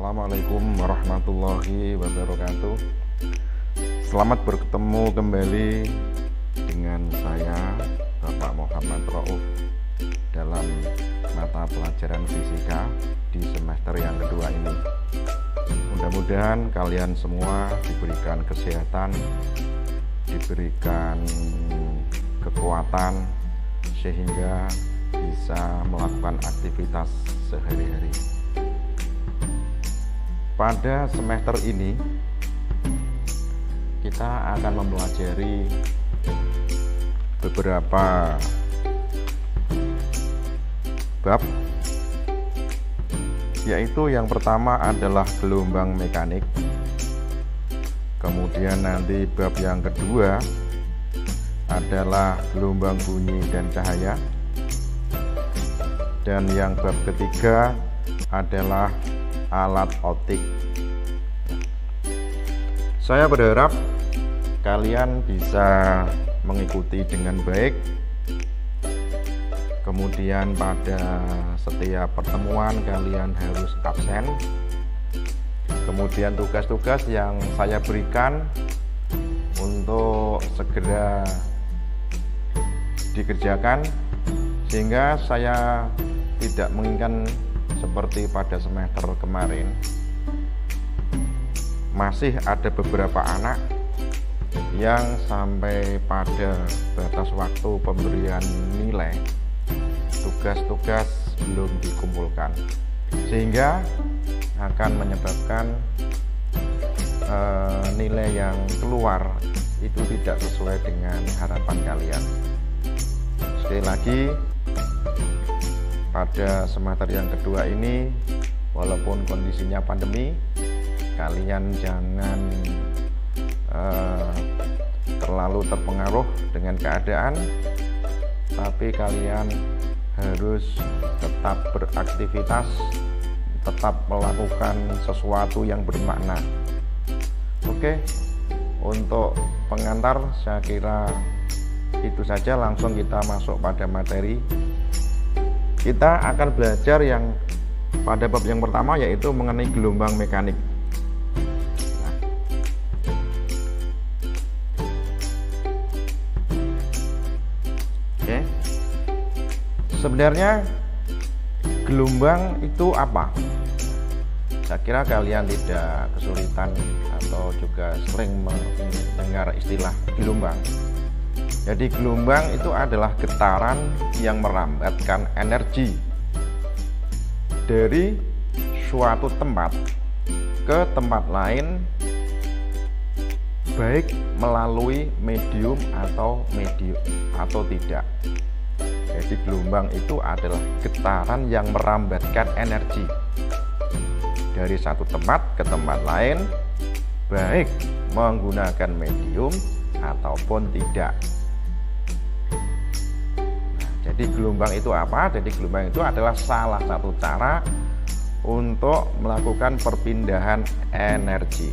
Assalamualaikum warahmatullahi wabarakatuh. Selamat bertemu kembali dengan saya Bapak Muhammad Rauf dalam mata pelajaran fisika di semester yang kedua ini. Mudah-mudahan kalian semua diberikan kesehatan, diberikan kekuatan sehingga bisa melakukan aktivitas sehari-hari. Pada semester ini kita akan mempelajari beberapa bab, yaitu yang pertama adalah gelombang mekanik, kemudian nanti bab yang kedua adalah gelombang bunyi dan cahaya, dan yang bab ketiga adalah alat optik. Saya berharap kalian bisa mengikuti dengan baik. Kemudian pada setiap pertemuan kalian harus absen. Kemudian tugas-tugas yang saya berikan untuk segera dikerjakan, sehingga saya tidak menginginkan seperti pada semester kemarin masih ada beberapa anak yang sampai pada batas waktu pemberian nilai tugas-tugas belum dikumpulkan, sehingga akan menyebabkan nilai yang keluar itu tidak sesuai dengan harapan kalian. Sekali lagi, pada semester yang kedua ini, walaupun kondisinya pandemi, kalian jangan terlalu terpengaruh dengan keadaan, tapi kalian harus tetap beraktivitas, tetap melakukan sesuatu yang bermakna. Oke, untuk pengantar saya kira itu saja. Langsung kita masuk pada materi. Kita akan belajar yang pada bab yang pertama, yaitu mengenai gelombang mekanik. Oke. Sebenarnya gelombang itu apa? Saya kira kalian tidak kesulitan atau juga sering mendengar istilah gelombang. Jadi gelombang itu adalah getaran yang merambatkan energi dari suatu tempat ke tempat lain, baik melalui medium atau tidak. Jadi gelombang itu adalah getaran yang merambatkan energi dari satu tempat ke tempat lain, baik menggunakan medium ataupun tidak. Jadi gelombang itu apa? Jadi gelombang itu adalah salah satu cara untuk melakukan perpindahan energi.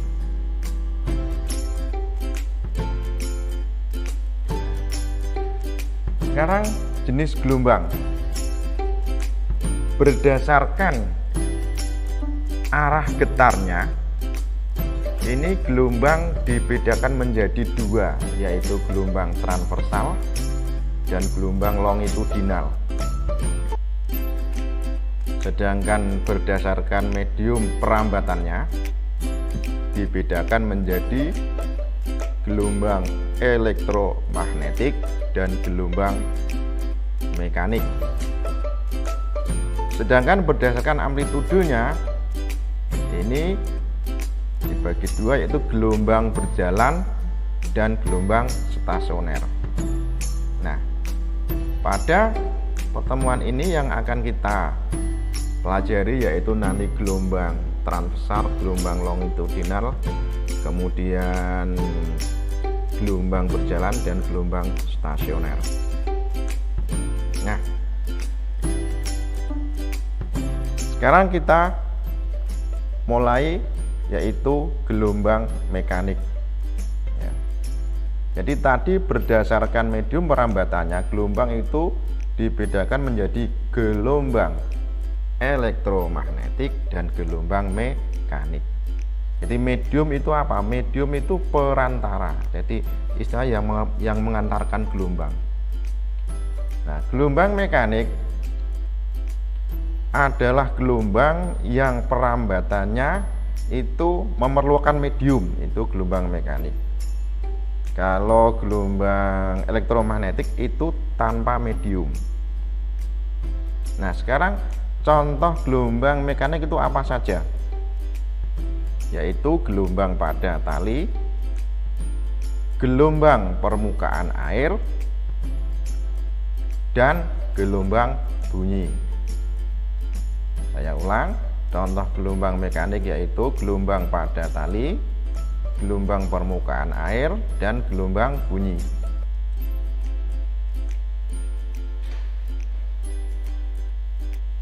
Sekarang jenis gelombang berdasarkan arah getarnya. Ini gelombang dibedakan menjadi dua, yaitu gelombang transversal dan gelombang longitudinal. Sedangkan berdasarkan medium perambatannya dibedakan menjadi gelombang elektromagnetik dan gelombang mekanik. Sedangkan berdasarkan amplitudenya ini dibagi dua, yaitu gelombang berjalan dan gelombang stasioner. Nah, pada pertemuan ini yang akan kita pelajari yaitu nanti gelombang transversal, gelombang longitudinal, kemudian gelombang berjalan dan gelombang stasioner. Nah, sekarang kita mulai, yaitu gelombang mekanik. Jadi tadi berdasarkan medium perambatannya, gelombang itu dibedakan menjadi gelombang elektromagnetik dan gelombang mekanik. mekanik. Jadi medium itu apa? Medium itu perantara. Jadi istilah yang mengantarkan gelombang. Nah, gelombang mekanik adalah gelombang yang perambatannya itu memerlukan medium, itu gelombang mekanik. Kalau gelombang elektromagnetik itu tanpa medium. Nah, sekarang contoh gelombang mekanik itu apa saja? Yaitu gelombang pada tali, gelombang permukaan air, dan gelombang bunyi. Saya ulang, contoh gelombang mekanik yaitu gelombang pada tali, gelombang permukaan air, dan gelombang bunyi.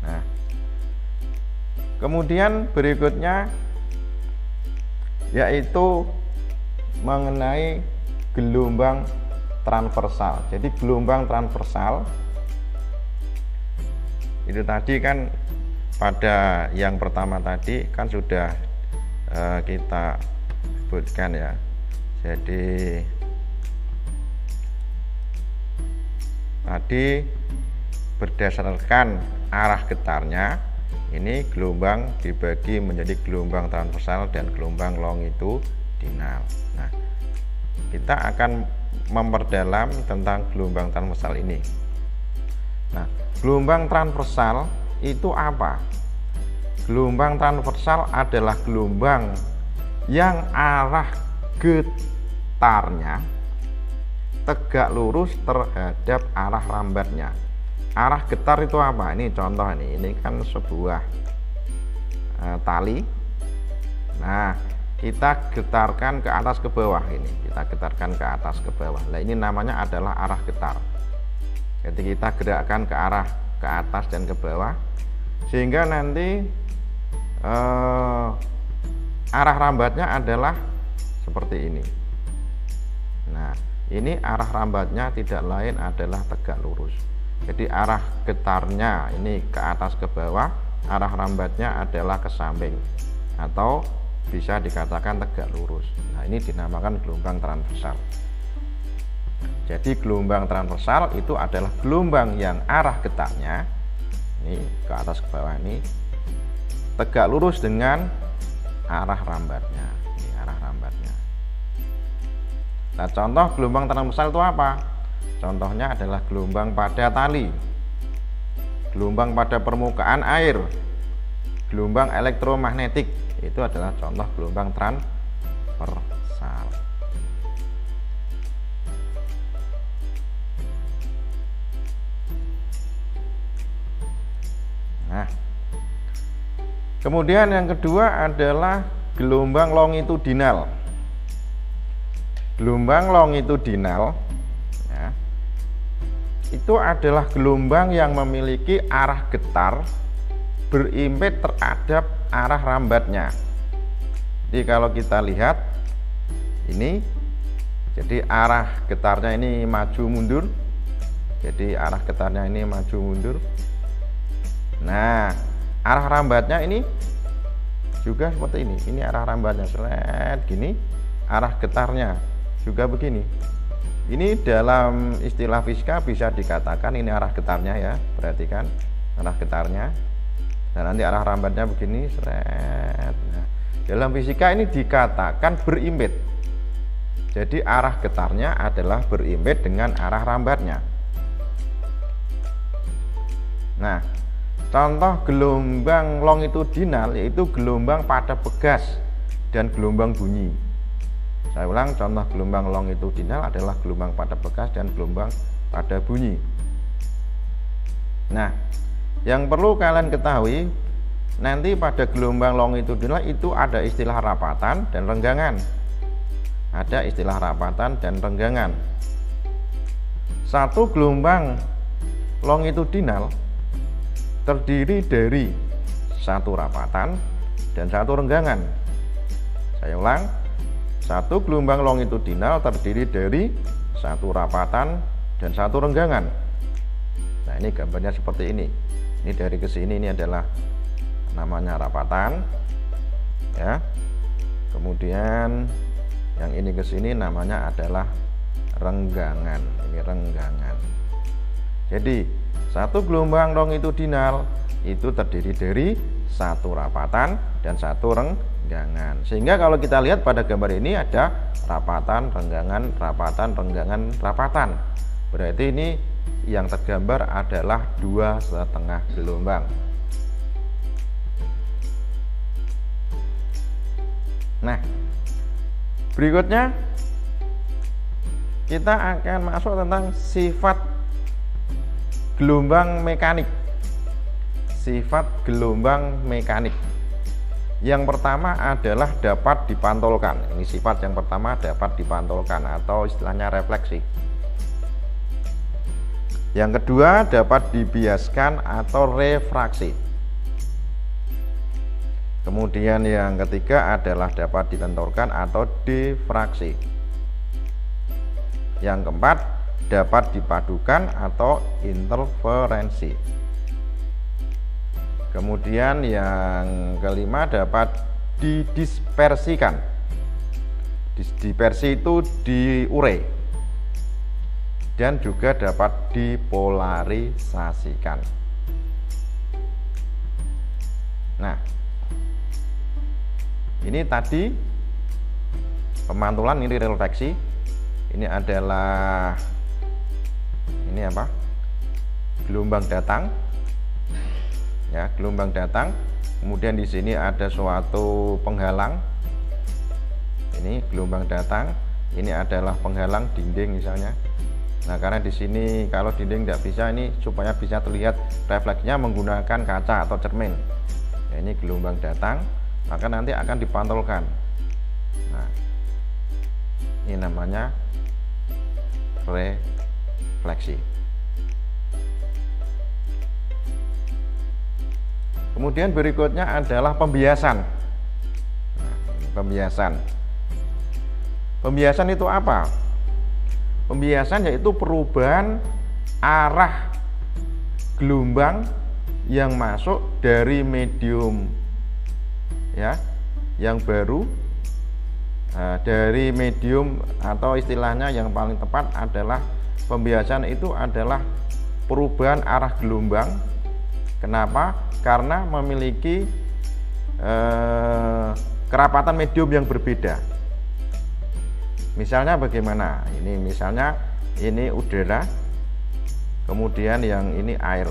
Nah, kemudian berikutnya yaitu mengenai gelombang transversal. Jadi gelombang transversal itu tadi kan pada yang pertama tadi kan sudah kita sebutkan ya. Jadi tadi berdasarkan arah getarnya ini gelombang dibagi menjadi gelombang transversal dan gelombang longitudinal. Nah, kita akan memperdalam tentang gelombang transversal ini. Nah, gelombang transversal itu apa? Gelombang transversal adalah gelombang yang arah getarnya tegak lurus terhadap arah rambatnya. Arah getar itu apa? Ini contoh ini kan sebuah tali. Nah, kita getarkan ke atas ke bawah ini. Kita getarkan ke atas ke bawah. Nah, ini namanya adalah arah getar. Jadi kita gerakkan ke arah ke atas dan ke bawah sehingga nanti arah rambatnya adalah seperti ini. Nah, ini arah rambatnya tidak lain adalah tegak lurus. Jadi arah getarnya ini ke atas ke bawah, arah rambatnya adalah ke samping atau bisa dikatakan tegak lurus. Nah, ini dinamakan gelombang transversal. Jadi gelombang transversal itu adalah gelombang yang arah getarnya ini ke atas ke bawah ini tegak lurus dengan arah rambatnya. Ini arah rambatnya. Nah, contoh gelombang transversal itu apa? Contohnya adalah gelombang pada tali, gelombang pada permukaan air, gelombang elektromagnetik. Itu adalah contoh gelombang transversal. Nah, kemudian yang kedua adalah gelombang longitudinal. Gelombang longitudinal ya, itu adalah gelombang yang memiliki arah getar berimpit terhadap arah rambatnya. Jadi kalau kita lihat ini, jadi arah getarnya ini maju mundur. Jadi arah getarnya ini maju mundur. Nah, arah rambatnya ini juga seperti ini. Ini arah rambatnya seret gini, arah getarnya juga begini. Ini dalam istilah fisika bisa dikatakan ini arah getarnya ya, perhatikan arah getarnya. Dan nanti arah rambatnya begini, seret. Nah, dalam fisika ini dikatakan berimpit. Jadi arah getarnya adalah berimpit dengan arah rambatnya. Nah, contoh gelombang longitudinal yaitu gelombang pada begas dan gelombang bunyi. Saya ulang, contoh gelombang longitudinal adalah gelombang pada begas dan gelombang pada bunyi. Nah, yang perlu kalian ketahui, nanti pada gelombang longitudinal itu ada istilah rapatan dan renggangan. Ada istilah rapatan dan renggangan. Satu gelombang longitudinal terdiri dari satu rapatan dan satu renggangan. Saya ulang, satu gelombang longitudinal terdiri dari satu rapatan dan satu renggangan. Nah, ini gambarnya seperti ini. Ini dari ke sini ini adalah namanya rapatan. ya. Kemudian yang ini ke sini namanya adalah renggangan. Ini renggangan. Jadi satu gelombang longitudinal itu terdiri dari satu rapatan dan satu renggangan. Sehingga kalau kita lihat pada gambar ini ada rapatan, renggangan, rapatan, renggangan, rapatan. Berarti ini yang tergambar adalah 2,5 gelombang. Nah, berikutnya kita akan masuk tentang sifat gelombang mekanik. Sifat gelombang mekanik. Yang pertama adalah dapat dipantulkan. Ini sifat yang pertama, dapat dipantulkan atau istilahnya refleksi. Yang kedua, dapat dibiaskan atau refraksi. Kemudian yang ketiga adalah dapat ditenturkan atau difraksi. Yang keempat, dapat dipadukan atau interferensi. Kemudian yang kelima, dapat didispersikan. Dispersi itu diurai. Dan juga dapat dipolarisasikan. Nah, ini tadi pemantulan, ini refleksi. Ini adalah apa? Gelombang datang. Ya, gelombang datang. Kemudian di sini ada suatu penghalang. Ini gelombang datang. Ini adalah penghalang dinding misalnya. Nah, karena di sini kalau dinding tidak bisa, ini supaya bisa terlihat refleksnya menggunakan kaca atau cermin. Ya, ini gelombang datang, maka nanti akan dipantulkan. Nah, ini namanya refleksi. Kemudian berikutnya adalah pembiasan. Nah, pembiasan. Pembiasan itu apa? Pembiasan yaitu perubahan arah gelombang yang masuk dari medium ya, yang baru dari medium, atau istilahnya yang paling tepat adalah pembiasan itu adalah perubahan arah gelombang. Kenapa? Karena memiliki kerapatan medium yang berbeda. Misalnya bagaimana? Ini misalnya ini udara, kemudian yang ini air.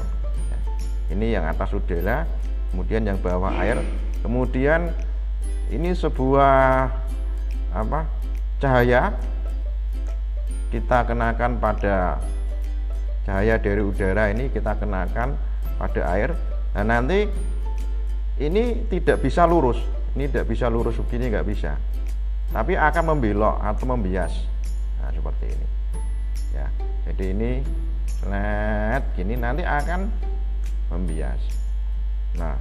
Ini yang atas udara, kemudian yang bawah air. Kemudian ini sebuah cahaya kita kenakan pada cahaya dari udara, ini kita kenakan pada air. Nah, nanti ini tidak bisa lurus, ini tidak bisa lurus begini, nggak bisa, tapi akan membelok atau membias. Nah, seperti ini ya. Jadi ini slet gini nanti akan membias. Nah,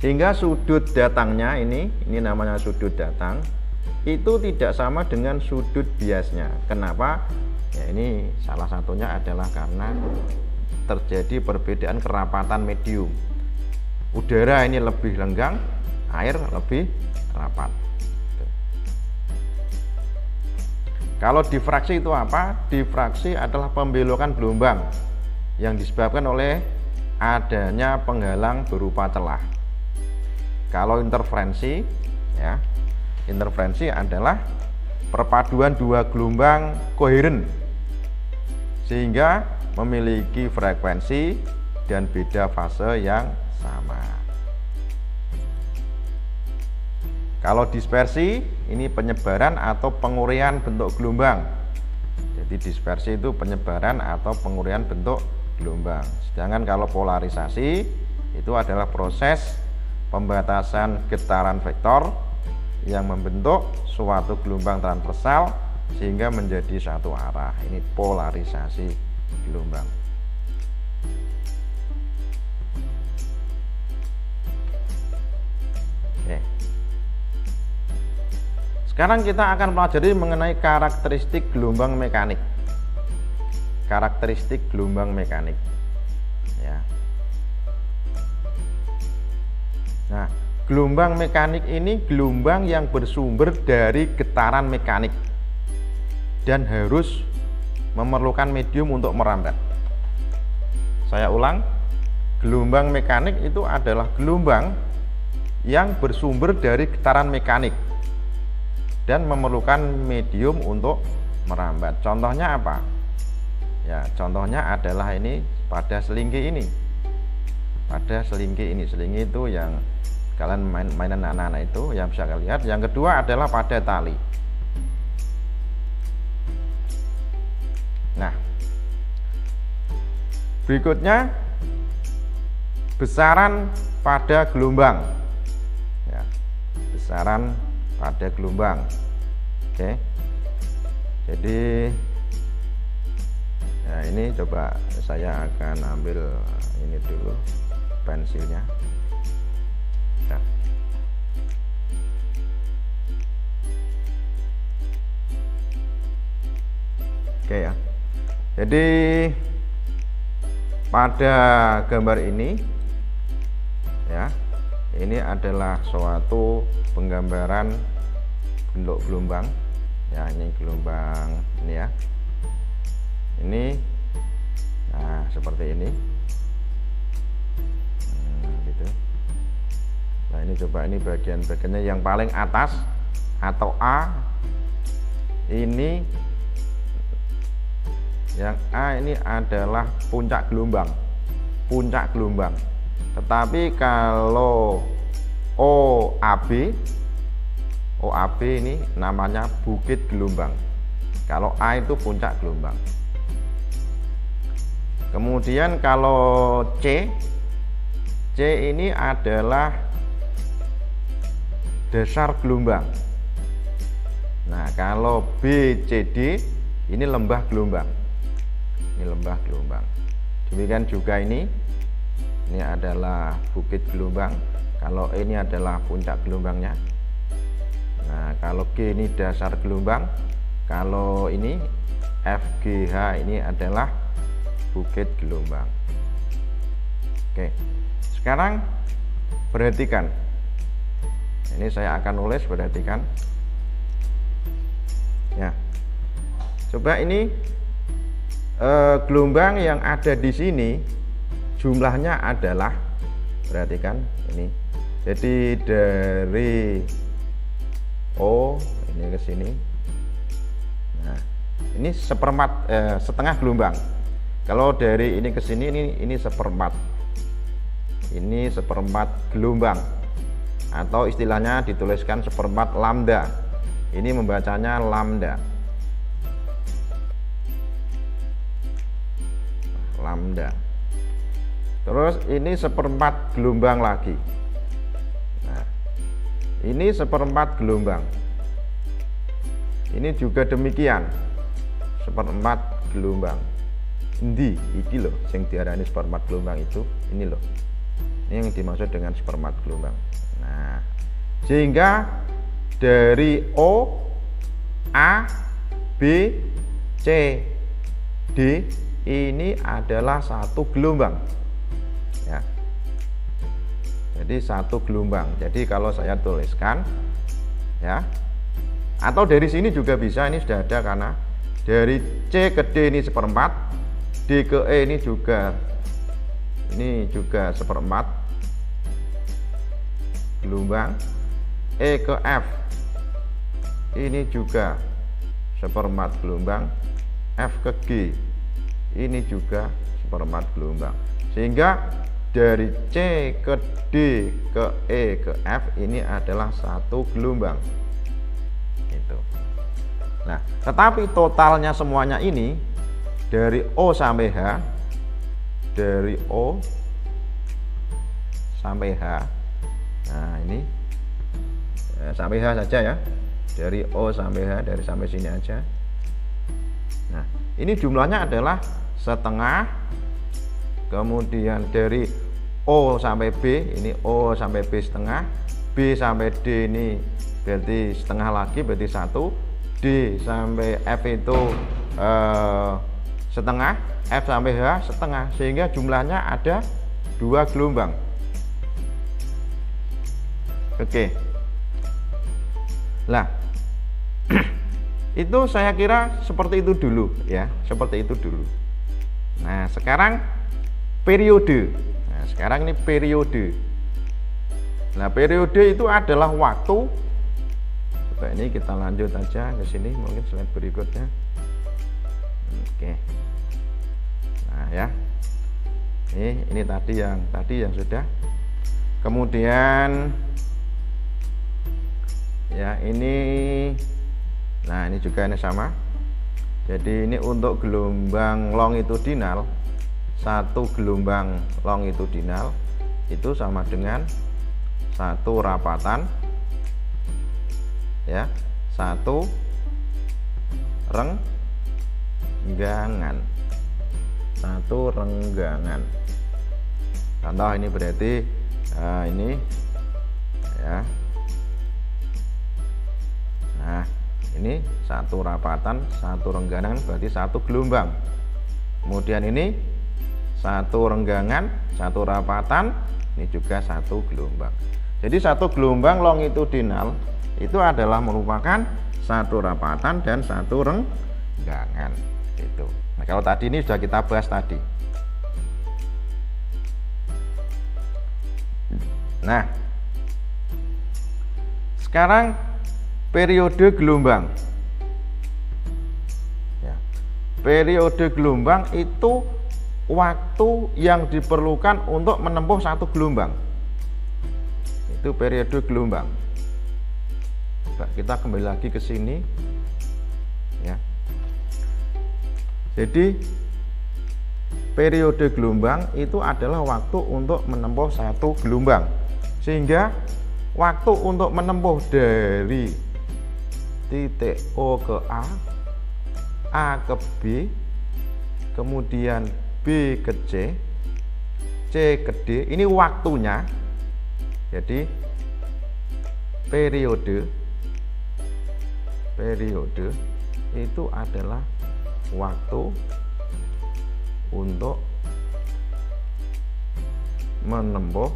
sehingga sudut datangnya ini namanya sudut datang, itu tidak sama dengan sudut biasnya. Kenapa? Ya, ini salah satunya adalah karena terjadi perbedaan kerapatan medium. Udara ini lebih lenggang, air lebih rapat. Kalau difraksi itu apa? Difraksi adalah pembelokan gelombang yang disebabkan oleh adanya penghalang berupa celah. Kalau interferensi ya, interferensi adalah perpaduan dua gelombang koheren sehingga memiliki frekuensi dan beda fase yang sama. Kalau dispersi ini penyebaran atau penguraian bentuk gelombang. Jadi dispersi itu penyebaran atau penguraian bentuk gelombang. Sedangkan kalau polarisasi itu adalah proses pembatasan getaran vektor yang membentuk suatu gelombang transversal sehingga menjadi satu arah. Ini polarisasi gelombang. Oke. Sekarang kita akan pelajari mengenai karakteristik gelombang mekanik. Karakteristik gelombang mekanik. Ya. Nah, gelombang mekanik ini gelombang yang bersumber dari getaran mekanik dan harus memerlukan medium untuk merambat. Saya ulang, gelombang mekanik itu adalah gelombang yang bersumber dari getaran mekanik dan memerlukan medium untuk merambat. Contohnya apa? Ya, contohnya adalah ini pada selingki ini. Pada selingki ini, selingki itu yang kalian mainan anak-anak itu yang bisa kalian lihat. Yang kedua adalah pada tali. Nah, berikutnya besaran pada gelombang. Ya, besaran pada gelombang. Oke. Jadi nah, ini coba saya akan ambil ini dulu pensilnya. Ya. Oke ya. Jadi pada gambar ini ya, ini adalah suatu penggambaran bentuk gelombang ya, ini gelombang ini ya, ini nah seperti ini gitu. Nah ini coba, ini bagian-bagiannya yang paling atas atau A ini, yang A ini adalah puncak gelombang, tetapi kalau OAB ini namanya bukit gelombang. Kalau A itu puncak gelombang. Kemudian kalau C ini adalah dasar gelombang. Nah, kalau BCD ini lembah gelombang. Ini lembah gelombang. Demikian juga ini adalah bukit gelombang. Kalau ini adalah puncak gelombangnya. Nah, kalau G ini dasar gelombang, kalau ini FGH ini adalah bukit gelombang. Oke, sekarang perhatikan. Ini saya akan nulis, perhatikan. Ya, coba ini gelombang yang ada di sini jumlahnya adalah, perhatikan ini. Jadi dari O ini ke sini. Nah, ini setengah gelombang. Kalau dari ini ke sini ini seperempat. Ini seperempat gelombang. Atau istilahnya dituliskan seperempat lambda. Ini membacanya lambda. Lambda. Terus ini seperempat gelombang lagi. Ini seperempat gelombang. Ini juga demikian, seperempat gelombang. Endi iki loh yang diarani seperempat gelombang itu, ini loh. Ini yang dimaksud dengan seperempat gelombang. Nah, sehingga dari O, A, B, C, D ini adalah satu gelombang. Ya. Jadi satu gelombang. Jadi kalau saya tuliskan ya, atau dari sini juga bisa, ini sudah ada karena dari C ke D ini seperempat, D ke E ini juga seperempat gelombang, E ke F ini juga seperempat gelombang, F ke G ini juga seperempat gelombang. Sehingga dari C ke D ke E ke F ini adalah satu gelombang. Itu. Nah, tetapi totalnya semuanya ini dari O sampai H, dari O sampai H. Nah, ini sampai H saja ya. Dari O sampai H, dari sampai sini aja. Nah, ini jumlahnya adalah setengah. Kemudian dari O sampai B, ini O sampai B setengah, B sampai D ini berarti setengah lagi, berarti 1, D sampai F itu setengah, F sampai H setengah, sehingga jumlahnya ada 2 gelombang. Oke. Lah, itu saya kira seperti itu dulu ya, seperti itu dulu. Nah, sekarang periode. Nah, sekarang ini periode. Nah, periode itu adalah waktu. Coba ini kita lanjut aja ke sini, mungkin slide berikutnya. Oke. Nah, ya. Ini tadi yang sudah. Kemudian ya, nah ini juga ini sama. Jadi ini untuk gelombang longitudinal, satu gelombang longitudinal itu sama dengan satu rapatan ya, satu renggangan, satu renggangan. Contoh ini berarti ini ya. Nah, ini satu rapatan, satu renggangan, berarti satu gelombang. Kemudian ini satu renggangan, satu rapatan, ini juga satu gelombang. Jadi satu gelombang longitudinal itu adalah merupakan satu rapatan dan satu renggangan. Itu. Nah, kalau tadi ini sudah kita bahas tadi. Nah, sekarang periode gelombang ya. Periode gelombang itu waktu yang diperlukan untuk menempuh satu gelombang. Itu periode gelombang. Nah, kita kembali lagi ke sini ya. Jadi periode gelombang itu adalah waktu untuk menempuh satu gelombang. Sehingga waktu untuk menempuh dari titik O ke A ke B, kemudian B ke C, C ke D, ini waktunya. Jadi periode itu adalah waktu untuk menempuh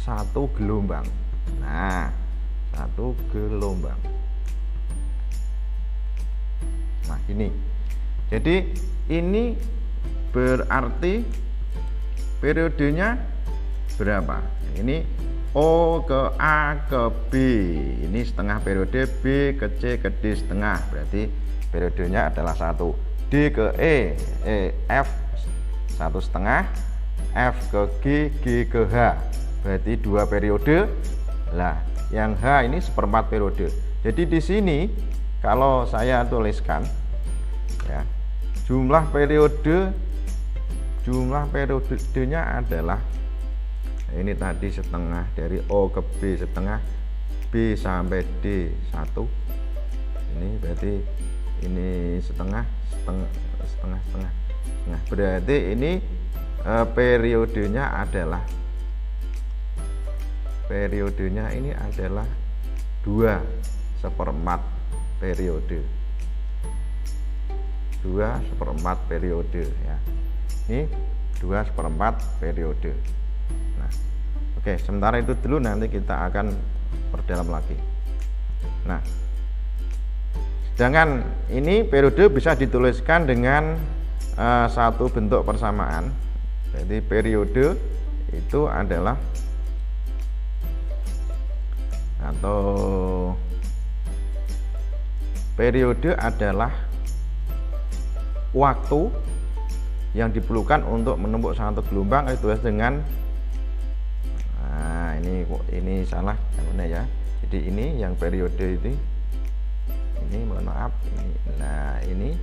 satu gelombang. Nah, satu gelombang. Nah, ini. Jadi ini berarti periodenya berapa? Ini O ke A ke B, ini setengah periode. B ke C ke D setengah, berarti periodenya adalah 1. D ke F 1,5, F ke G ke H, berarti 2 periode. Lah, yang H ini 1/4 periode. Jadi di sini kalau saya tuliskan ya, jumlah periodenya adalah ini tadi setengah dari O ke B setengah, B sampai D 1. Ini berarti ini setengah. Nah, berarti ini periodenya ini adalah 2/4 periode. 2/4 periode ya. Ini 2/4 periode. Nah, oke, sementara itu dulu, nanti kita akan perdalam lagi. Nah, sedangkan ini periode bisa dituliskan dengan satu bentuk persamaan. Jadi periode itu adalah waktu yang diperlukan untuk menempuh satu gelombang, itu dengan ini salah yang mana ya. Jadi ini yang periode ini mohon maaf ini. Nah, ini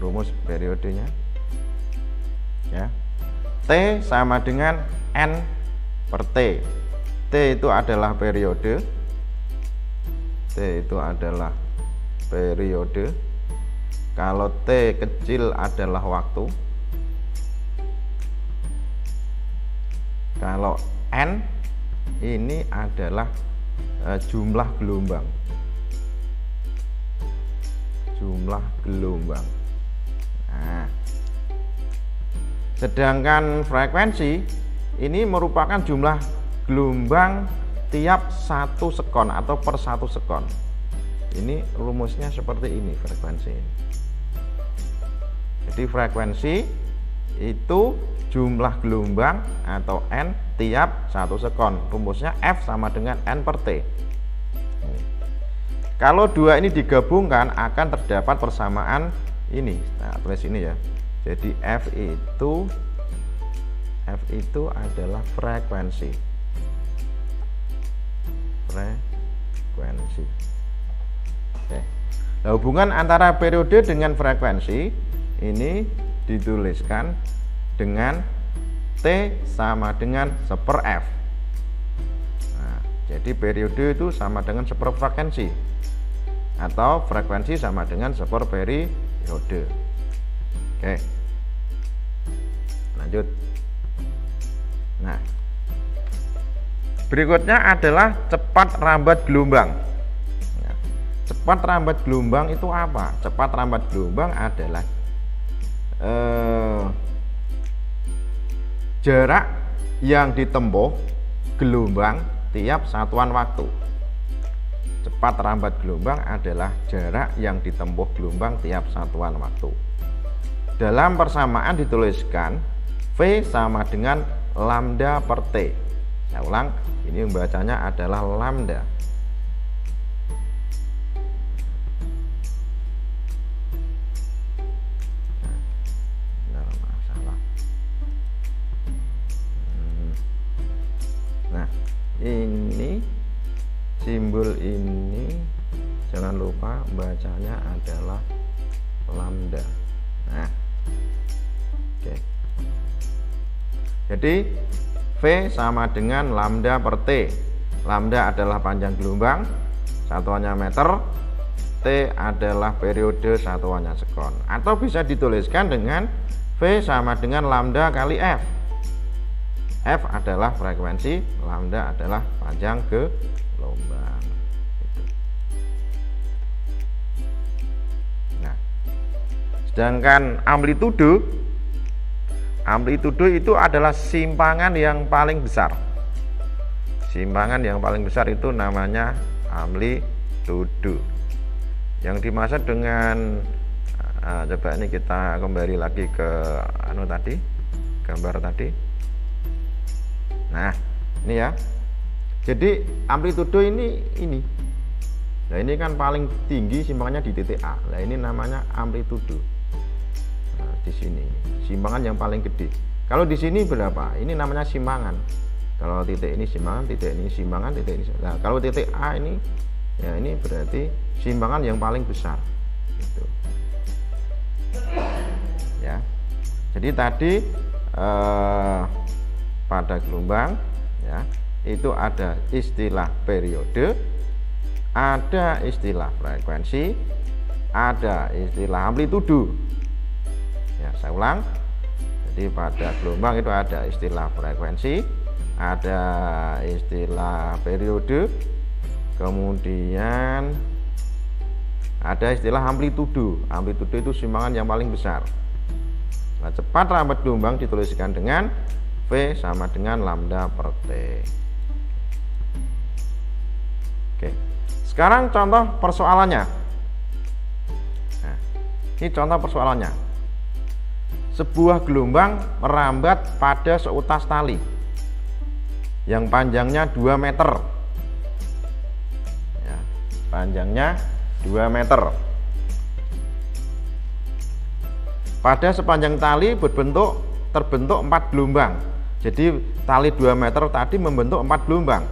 rumus periodenya ya. T sama dengan N per T. T itu adalah periode. Kalau T kecil adalah waktu. Kalau N ini adalah jumlah gelombang. Nah, sedangkan frekuensi ini merupakan jumlah gelombang tiap 1 sekon atau per 1 sekon. Ini rumusnya seperti ini frekuensi ini. Jadi frekuensi itu jumlah gelombang atau N tiap 1 sekon. Rumusnya F sama dengan N per T. Kalau dua ini digabungkan akan terdapat persamaan ini. Nah, tulis ini ya. Jadi F itu adalah frekuensi. Oke. Nah, hubungan antara periode dengan frekuensi ini dituliskan dengan T sama dengan 1/F. Nah, jadi periode itu sama dengan 1 frekuensi, atau frekuensi sama dengan 1 periode. Oke, lanjut. Nah, berikutnya adalah cepat rambat gelombang. Cepat rambat gelombang itu apa? Cepat rambat gelombang adalah jarak yang ditempuh gelombang tiap satuan waktu. Cepat rambat gelombang adalah jarak yang ditempuh gelombang tiap satuan waktu. Dalam persamaan dituliskan V sama dengan lambda per T. Saya ulang, ini membacanya adalah lambda. Nah, ini simbol ini jangan lupa bacanya adalah lambda. Nah, oke. Jadi V sama dengan lambda per T. Lambda adalah panjang gelombang, satuannya meter. T adalah periode, satuannya sekon. Atau bisa dituliskan dengan V sama dengan lambda kali F. F adalah frekuensi, lambda adalah panjang gelombang. Nah, sedangkan amplitudo itu adalah simpangan yang paling besar. Simpangan yang paling besar itu namanya amplitudo. Yang dimaksud dengan coba ini kita kembali lagi ke gambar tadi. Nah, ini ya. Jadi amplitudo ini. Nah, ini kan paling tinggi simpangannya di titik A. Nah, ini namanya amplitudo. Nah, di sini simpangan yang paling gede. Kalau di sini berapa? Ini namanya simpangan. Kalau titik ini simpangan, titik ini simpangan, titik ini. Nah, kalau titik A ini, ya ini berarti simpangan yang paling besar. Gitu. Ya. Jadi tadi pada gelombang ya itu ada istilah periode, ada istilah frekuensi, ada istilah amplitudo. Ya, saya ulang. Jadi pada gelombang itu ada istilah frekuensi, ada istilah periode, kemudian ada istilah amplitudo. Amplitudo itu simpangan yang paling besar. Nah, cepat rambat gelombang dituliskan dengan V sama dengan lambda per T. Oke. Sekarang contoh persoalannya. Nah, ini contoh persoalannya. Sebuah gelombang merambat pada seutas tali yang panjangnya 2 meter. Ya, panjangnya 2 meter. Pada sepanjang tali terbentuk 4 gelombang. Jadi tali 2 meter tadi membentuk 4 gelombang.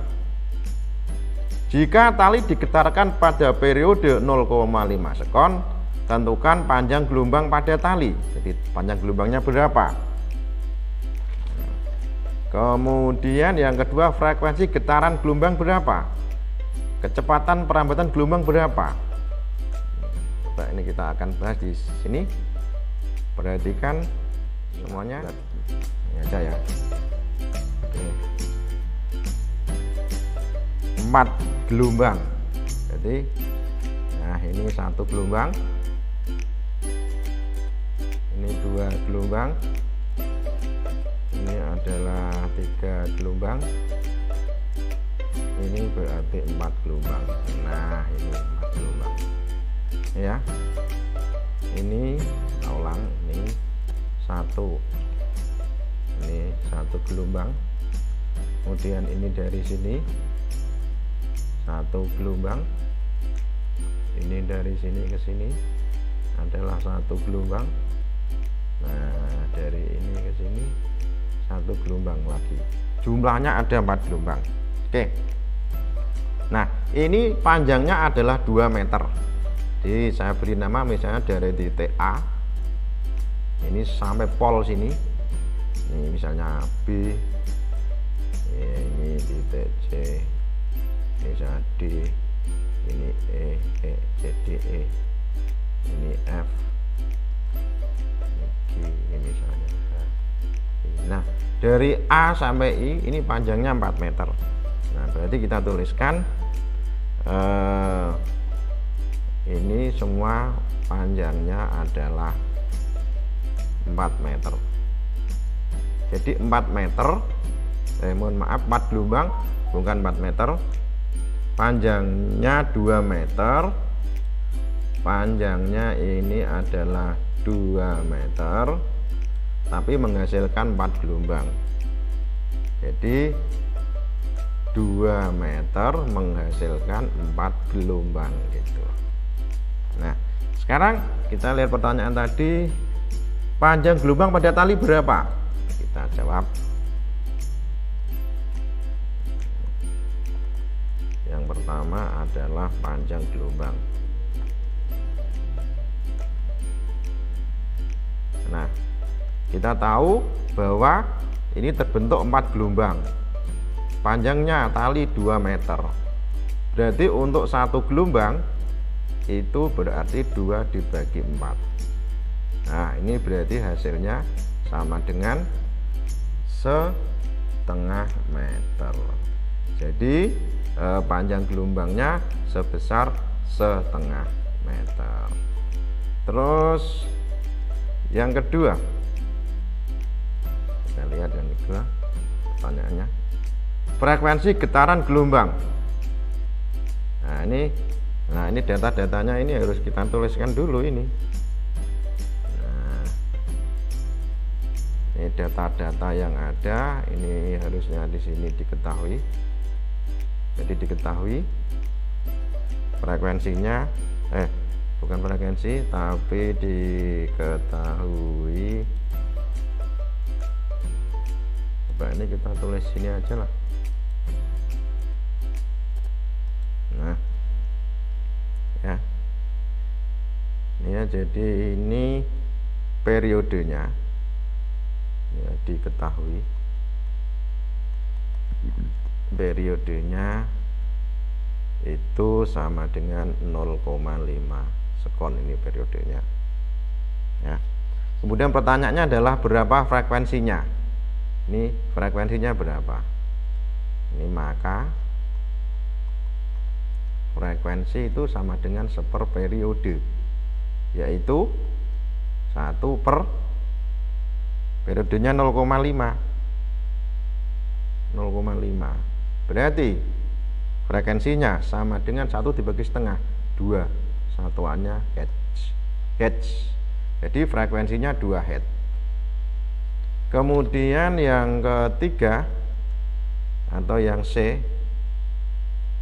Jika tali digetarkan pada periode 0,5 sekon, tentukan panjang gelombang pada tali. Jadi panjang gelombangnya berapa? Kemudian yang kedua, frekuensi getaran gelombang berapa? Kecepatan perambatan gelombang berapa? Coba ini kita akan bahas di sini. Perhatikan semuanya. Ini aja ya. Oke. 4 gelombang. Jadi nah ini 1 gelombang. Ini 2 gelombang. Ini ini adalah 3 gelombang, ini berarti 4 gelombang. Nah, ini 4 gelombang ya. Ini ulang, ini 1 gelombang, kemudian ini dari sini 1 gelombang, ini dari sini ke sini adalah 1 gelombang. Nah, dari ini ke sini 1 gelombang lagi, jumlahnya ada 4 gelombang. Oke, nah ini panjangnya adalah 2 meter. Jadi saya beri nama misalnya dari titik A ini sampai pol sini, ini misalnya B, ini titik C, ini misalnya D, ini E, C, D, E, ini F, ini G, ini misalnya H. Nah, dari A sampai I ini panjangnya 4 meter. Nah, berarti kita tuliskan ini semua panjangnya adalah 4 meter. Jadi 4 meter, mohon maaf, 4 gelombang, bukan 4 meter. Panjangnya 2 meter, panjangnya ini adalah 2 meter, tapi menghasilkan 4 gelombang. Jadi 2 meter menghasilkan 4 gelombang gitu. Nah, sekarang kita lihat pertanyaan tadi, panjang gelombang pada tali berapa? Kita jawab. Yang pertama adalah panjang gelombang. Nah, kita tahu bahwa ini terbentuk 4 gelombang. Panjangnya tali 2 meter. Berarti untuk 1 gelombang itu berarti 2 dibagi 4. Nah, ini berarti hasilnya sama dengan setengah meter. Jadi panjang gelombangnya sebesar setengah meter. Terus yang kedua, kita lihat yang kedua pertanyaannya, frekuensi getaran gelombang. Nah ini data-datanya ini harus kita tuliskan dulu ini. Nah, ini data-data yang ada ini harusnya di sini diketahui. Jadi diketahui frekuensinya, bukan frekuensi, tapi diketahui. Coba ini kita tulis sini aja lah. Nah, ya, ini ya, jadi ini periodenya ya, diketahui. Periodenya itu sama dengan 0,5 sekon, ini periodenya ya. Kemudian pertanyaannya adalah berapa frekuensinya. Ini frekuensinya berapa? Ini maka frekuensi itu sama dengan 1 periode, yaitu 1 per periodenya 0,5. Berarti frekuensinya sama dengan 1 dibagi setengah 2, satuannya hertz. Jadi frekuensinya 2 hertz. Kemudian yang ketiga atau yang C,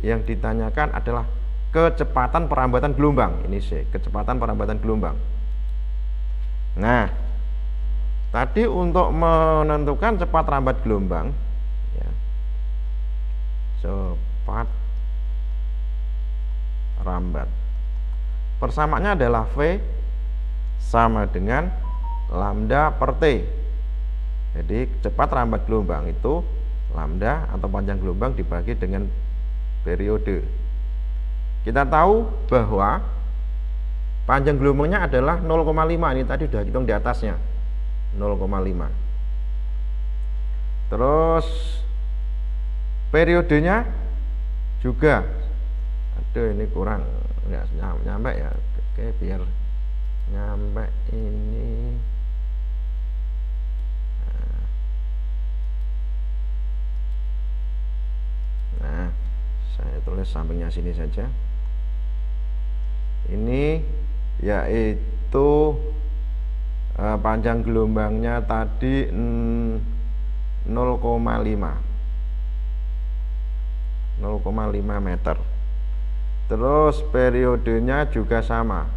yang ditanyakan adalah kecepatan perambatan gelombang. Ini C, kecepatan perambatan gelombang. Nah, tadi untuk menentukan cepat rambat gelombang ya, cepat rambat, persamaannya adalah V sama dengan lambda per T. Jadi cepat rambat gelombang itu lambda atau panjang gelombang dibagi dengan periode. Kita tahu bahwa panjang gelombangnya adalah 0,5. Ini tadi sudah hitung di atasnya 0,5. Terus periodenya juga, aduh ini kurang, nggak nyampe ya. Oke, biar nyampe ini. tulis sampingnya sini saja. Ini yaitu panjang gelombangnya tadi 0,5 meter. Terus periodenya juga sama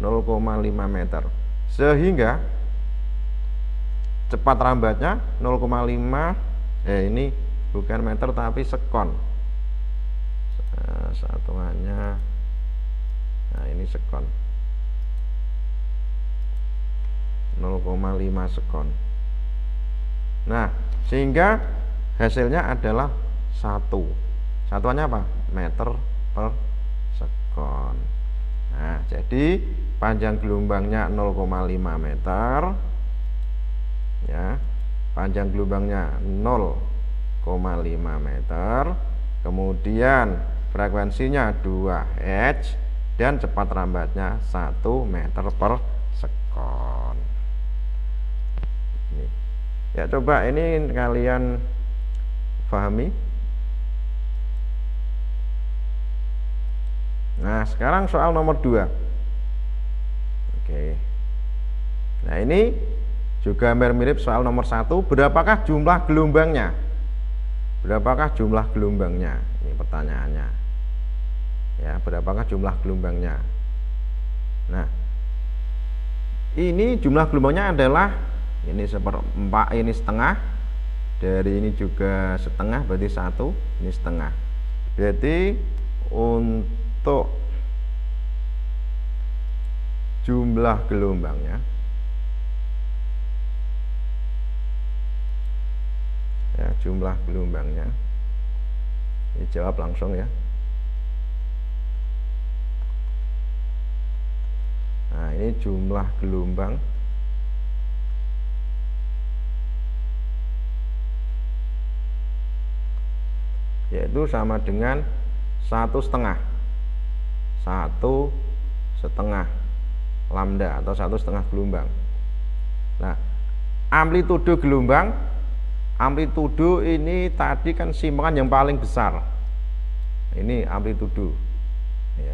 0,5 meter. Sehingga cepat rambatnya 0,5 ini bukan meter tapi sekon. Satuannya, nah ini sekon, 0,5 sekon. Nah, sehingga hasilnya adalah satuannya apa? Meter per sekon. Nah, jadi panjang gelombangnya 0,5 meter, ya, panjang gelombangnya 0,5 meter, kemudian frekuensinya 2 Hz dan cepat rambatnya 1 meter per sekon. Ini. Ya, coba ini kalian pahami. Nah, sekarang soal nomor 2. Oke. Nah, ini juga mirip soal nomor 1. Berapakah jumlah gelombangnya? Berapakah jumlah gelombangnya? Ini pertanyaannya. Ya, berapakah jumlah gelombangnya? Nah, ini jumlah gelombangnya adalah ini 1/4, ini setengah. Dari ini juga setengah, berarti 1, ini setengah. Berarti untuk jumlah gelombangnya, ya, jumlah gelombangnya, ini jawab langsung ya. Nah, ini jumlah gelombang yaitu sama dengan 1/2 lambda atau 1/2 gelombang. Nah, amplitudo gelombang, amplitudo ini tadi kan simpangan yang paling besar. Ini amplitudo, ya.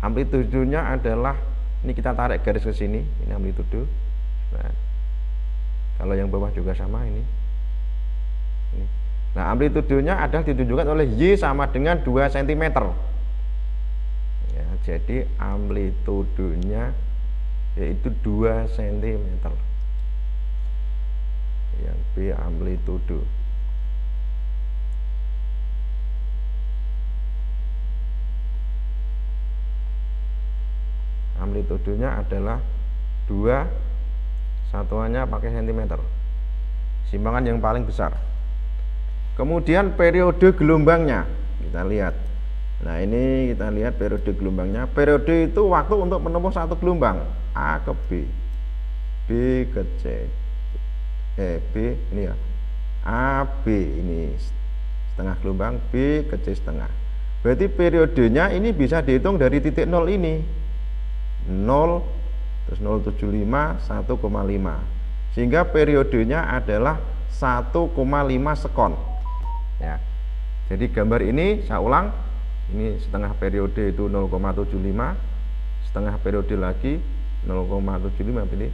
Amplitudonya adalah, ini kita tarik garis ke sini, ini amplitudo. Nah, kalau yang bawah juga sama ini. Nah, amplitudonya adalah ditunjukkan oleh Y sama dengan 2 cm. Ya, jadi amplitudonya yaitu 2 cm. Yang B amplitudo. Amplitudonya adalah 2, satuannya pakai cm. Simpangan yang paling besar. Kemudian periode gelombangnya kita lihat. Nah, ini kita lihat periode gelombangnya. Periode itu waktu untuk menempuh satu gelombang, A ke B, B ke C, B ini ya, A B ini setengah gelombang, B ke C setengah. Berarti periodenya ini bisa dihitung dari titik 0 ini, 0 terus 0,75 1,5, sehingga periodenya adalah 1,5 sekon. Ya, jadi gambar ini saya ulang, ini setengah periode itu 0,75, setengah periode lagi 0,75, pilih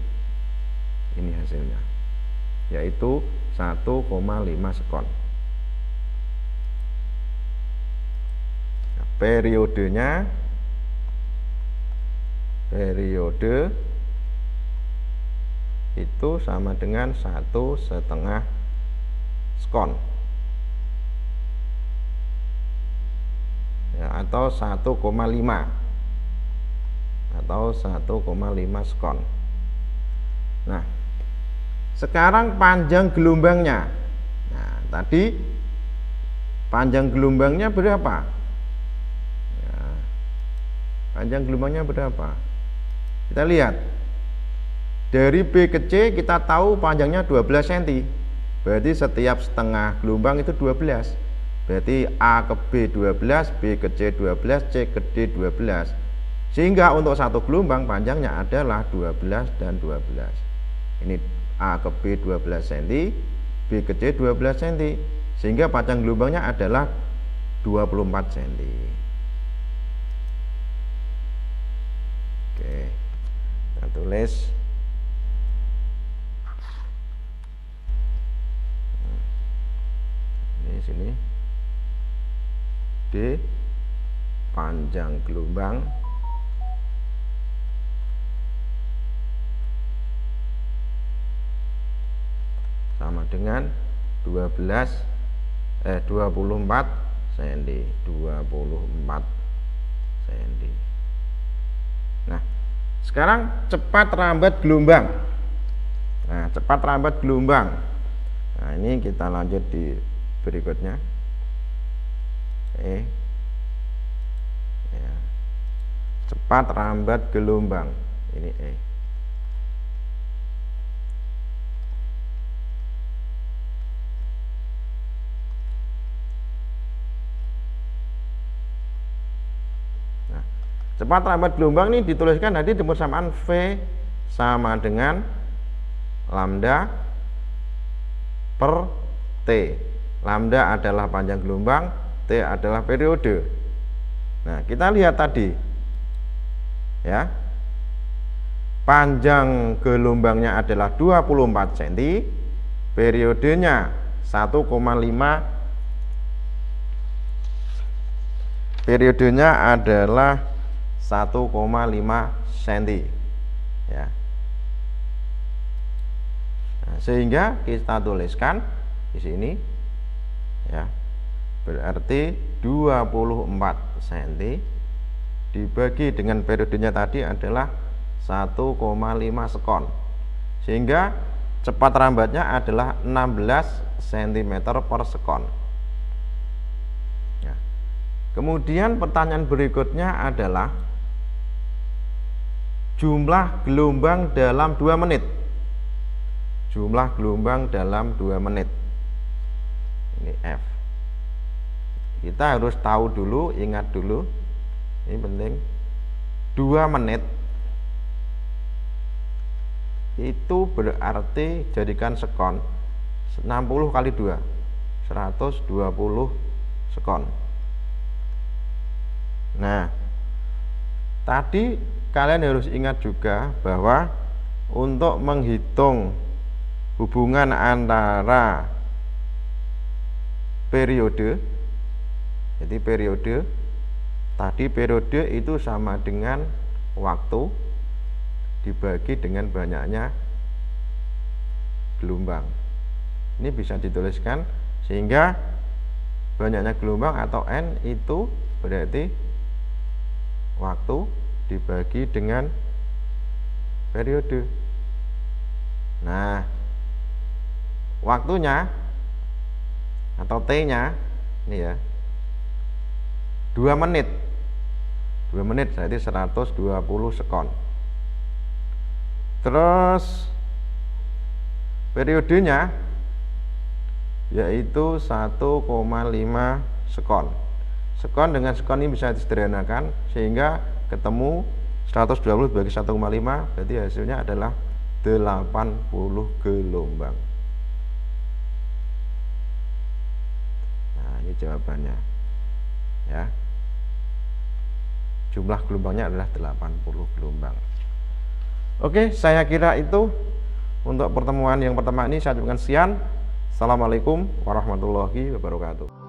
ini hasilnya, yaitu 1,5 sekon. Nah, periode itu sama dengan 1,5 sekon. Ya, atau 1,5 sekon. Nah, sekarang panjang gelombangnya. Nah, tadi panjang gelombangnya berapa? Ya, panjang gelombangnya berapa? Kita lihat. Dari B ke C kita tahu panjangnya 12 cm. Berarti setiap setengah gelombang itu 12. Berarti A ke B 12, B ke C 12, C ke D 12. Sehingga untuk satu gelombang panjangnya adalah 12 dan 12. Ini A ke B 12 cm, B ke C 12 cm. Sehingga panjang gelombangnya adalah 24 cm. Oke, kita tulis ini sini D panjang gelombang sama dengan 24 cm. 24 cm. Nah, sekarang cepat rambat gelombang. Nah, cepat rambat gelombang. Nah, ini kita lanjut di berikutnya. Ya. Cepat rambat gelombang. Ini cepat rambat gelombang ini dituliskan nanti di persamaan V sama dengan lambda per T. Lambda adalah panjang gelombang, T adalah periode. Nah, kita lihat tadi ya, panjang gelombangnya adalah 24 cm, periodenya 1,5, periodenya adalah 1,5 cm ya. Nah, sehingga kita tuliskan di sini ya, berarti 24 cm dibagi dengan periodenya tadi adalah 1,5 sekon, sehingga cepat rambatnya adalah 16 cm per sekon ya. Kemudian pertanyaan berikutnya adalah jumlah gelombang dalam 2 menit. Jumlah gelombang dalam 2 menit. Ini F. Kita harus tahu dulu, ingat dulu. Ini penting. 2 menit itu berarti jadikan sekon 60 kali 2, 120 sekon. Nah, tadi kalian harus ingat juga bahwa untuk menghitung hubungan antara periode, jadi periode tadi, periode itu sama dengan waktu dibagi dengan banyaknya gelombang. Ini bisa dituliskan sehingga banyaknya gelombang atau N itu berarti waktu dibagi dengan periode. Nah, waktunya atau T-nya ini ya, 2 menit. 2 menit berarti 120 sekon. Terus periodenya yaitu 1,5 sekon. Sekon dengan sekon ini bisa disederhanakan sehingga ketemu 120 bagi 1,5 berarti hasilnya adalah 80 gelombang. Nah, ini jawabannya ya. Jumlah gelombangnya adalah 80 gelombang. Oke, saya kira itu untuk pertemuan yang pertama ini. Saya ucapkan sekian. Assalamualaikum warahmatullahi wabarakatuh.